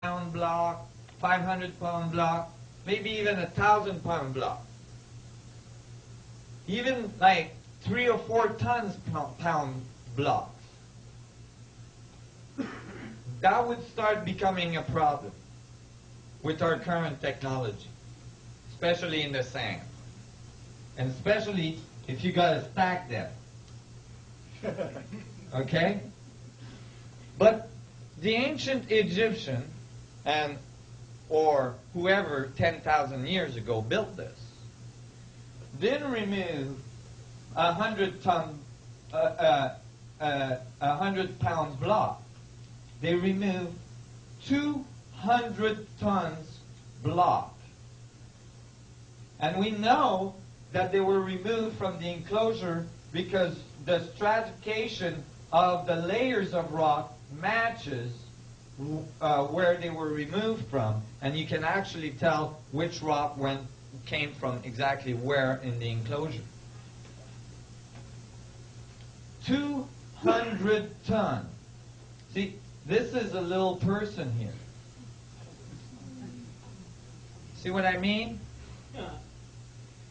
pound block, 500-pound block, maybe even 1,000-pound block. Even like 3 or 4 tons pound blocks. That would start becoming a problem with our current technology, especially in the sand. And especially if you got to stack them. Okay? But the ancient Egyptian or whoever 10,000 years ago built this didn't remove 100-pound block. They removed 200 tons block. And we know that they were removed from the enclosure because the stratification of the layers of rock matches where they were removed from, and you can actually tell which rock came from exactly where in the enclosure. 200 tons. See, this is a little person here. See what I mean?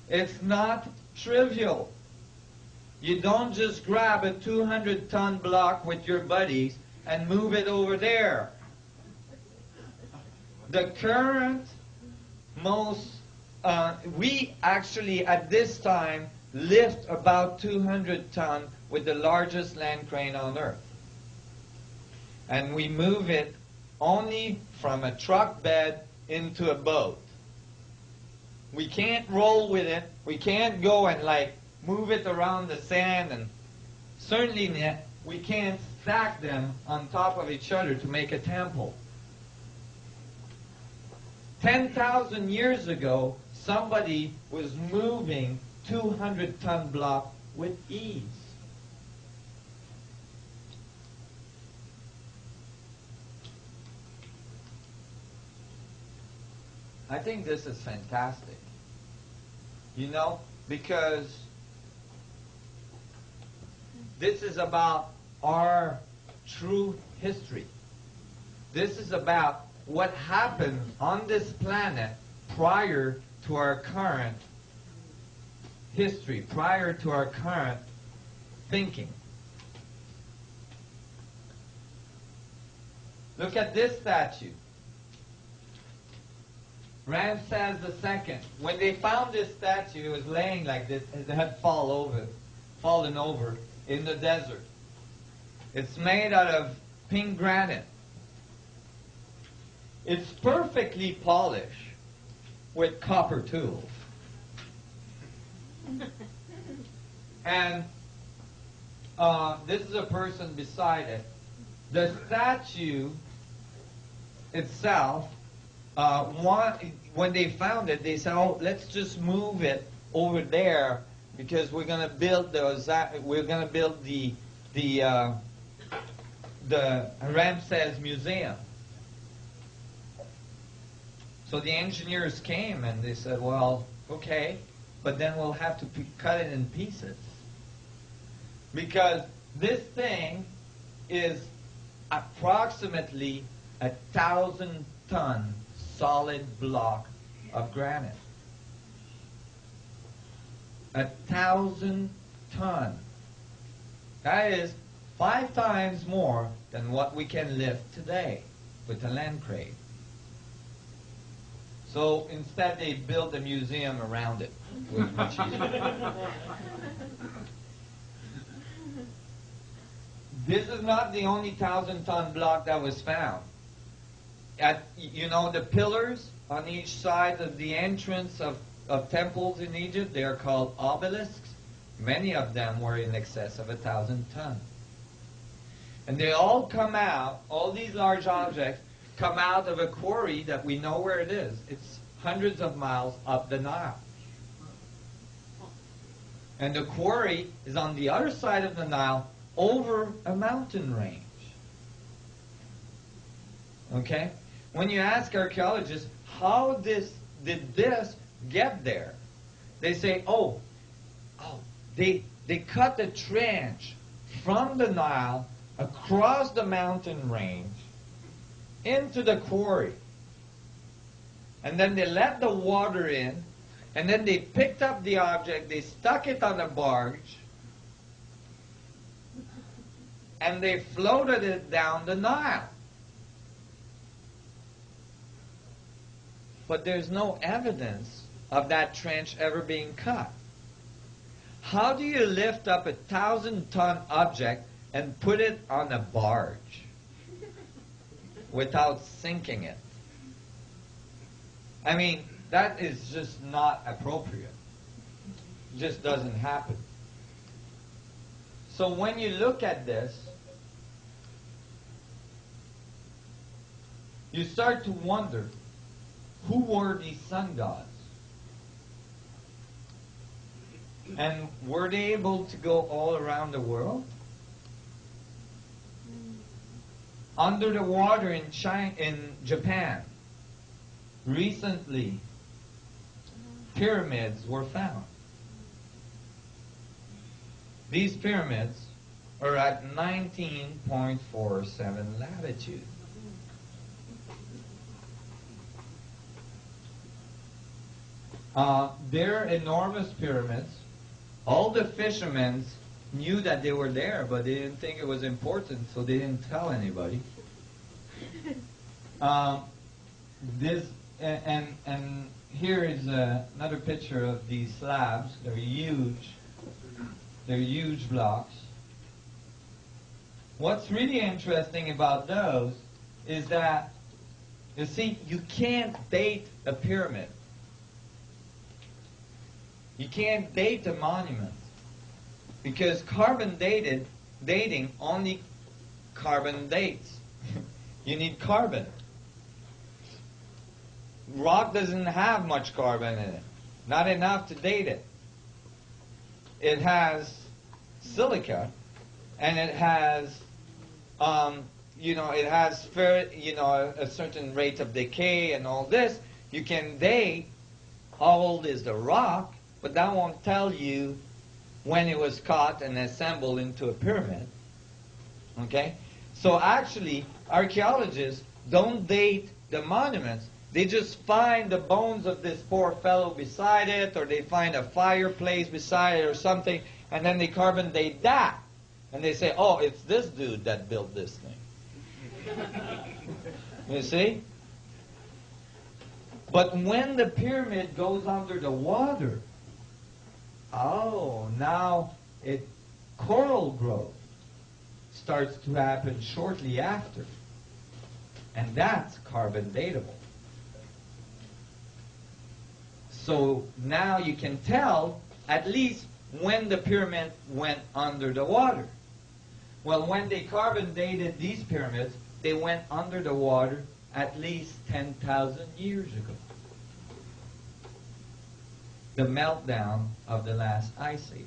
It's not trivial. You don't just grab a 200-ton block with your buddies and move it over there. The current we actually at this time lift about 200 tons with the largest land crane on earth. And we move it only from a truck bed into a boat. We can't roll with it. We can't go and move it around the sand, and certainly we can't stack them on top of each other to make a temple. 10,000 years ago, somebody was moving 200-ton block with ease. I think this is fantastic. You know, because this is about our true history. This is about what happened on this planet prior to our current history, prior to our current thinking. Look at this statue. Ramses II. When they found this statue, it was laying like this. It had fallen over in the desert. It's made out of pink granite. It's perfectly polished with copper tools. And this is a person beside it. The statue itself, when they found it, they said, "Oh, let's just move it over there because we're going to build the Ramses Museum." So the engineers came and they said, "Well, okay, but then we'll have to cut it in pieces because this thing is approximately 1,000-ton solid block of granite. 1,000 ton. That is 5 times more than what we can lift today with a land crane. So instead they built a museum around it. It was much easier. This is not the only 1,000-ton block that was found. The pillars on each side of the entrance of temples in Egypt, they are called obelisks. Many of them were in excess of 1,000 tons. And they all come out, all these large objects come out of a quarry that we know where it is. It's hundreds of miles up the Nile. And the quarry is on the other side of the Nile over a mountain range. Okay? When you ask archaeologists, how did this get there? They say, they cut a trench from the Nile across the mountain range into the quarry. And then they let the water in, and then they picked up the object, they stuck it on a barge, and they floated it down the Nile. But there's no evidence of that trench ever being cut. How do you lift up a 1,000-ton object and put it on a barge without sinking it? I mean, that is just not appropriate. It just doesn't happen. So when you look at this, you start to wonder, who were these sun gods? And were they able to go all around the world? Under the water in Japan, recently, pyramids were found. These pyramids are at 19.47 latitude. They're enormous pyramids. All the fishermen knew that they were there, but they didn't think it was important, so they didn't tell anybody. And here is another picture of these slabs. They're huge. They're huge blocks. What's really interesting about those is that, you see, you can't date a pyramid. You can't date a monument because carbon dating only carbon dates. You need carbon. Rock doesn't have much carbon in it. Not enough to date it. It has silica, and it has, it has a certain rate of decay and all this. You can date how old is the rock, but that won't tell you when it was cut and assembled into a pyramid. Okay? So actually, archaeologists don't date the monuments. They just find the bones of this poor fellow beside it, or they find a fireplace beside it or something, and then they carbon date that. And they say, oh, it's this dude that built this thing. You see? But when the pyramid goes under the water, now coral growth starts to happen shortly after. And that's carbon datable. So now you can tell at least when the pyramid went under the water. Well, when they carbon dated these pyramids, they went under the water at least 10,000 years ago. The meltdown of the last ice age,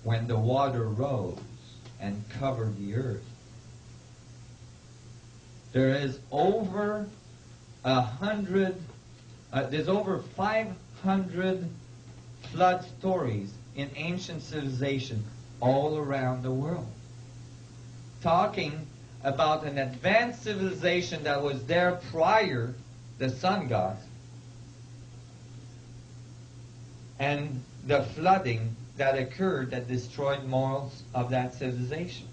when the water rose and covered the earth. There is over 500 flood stories in ancient civilization all around the world, talking about an advanced civilization that was there prior the sun gods, and the flooding that occurred that destroyed morals of that civilization.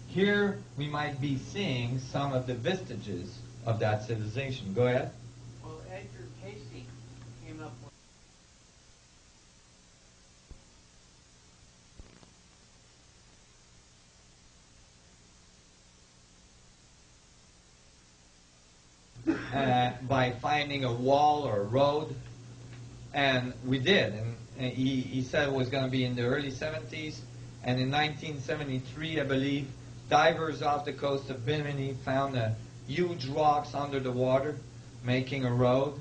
Here we might be seeing some of the vestiges of that civilization. Go ahead. Well, Edgar Casey came up with by finding a wall or a road. And we did, and he said it was going to be in the early 70s, and in 1973, I believe, divers off the coast of Bimini found huge rocks under the water, making a road.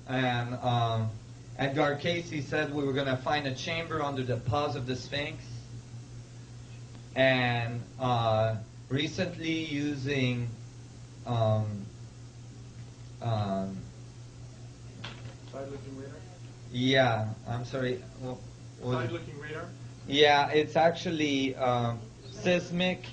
And Edgar Casey said we were going to find a chamber under the paws of the Sphinx. And recently, using side-looking radar? Yeah, I'm sorry. Side-looking radar? Yeah, it's actually seismic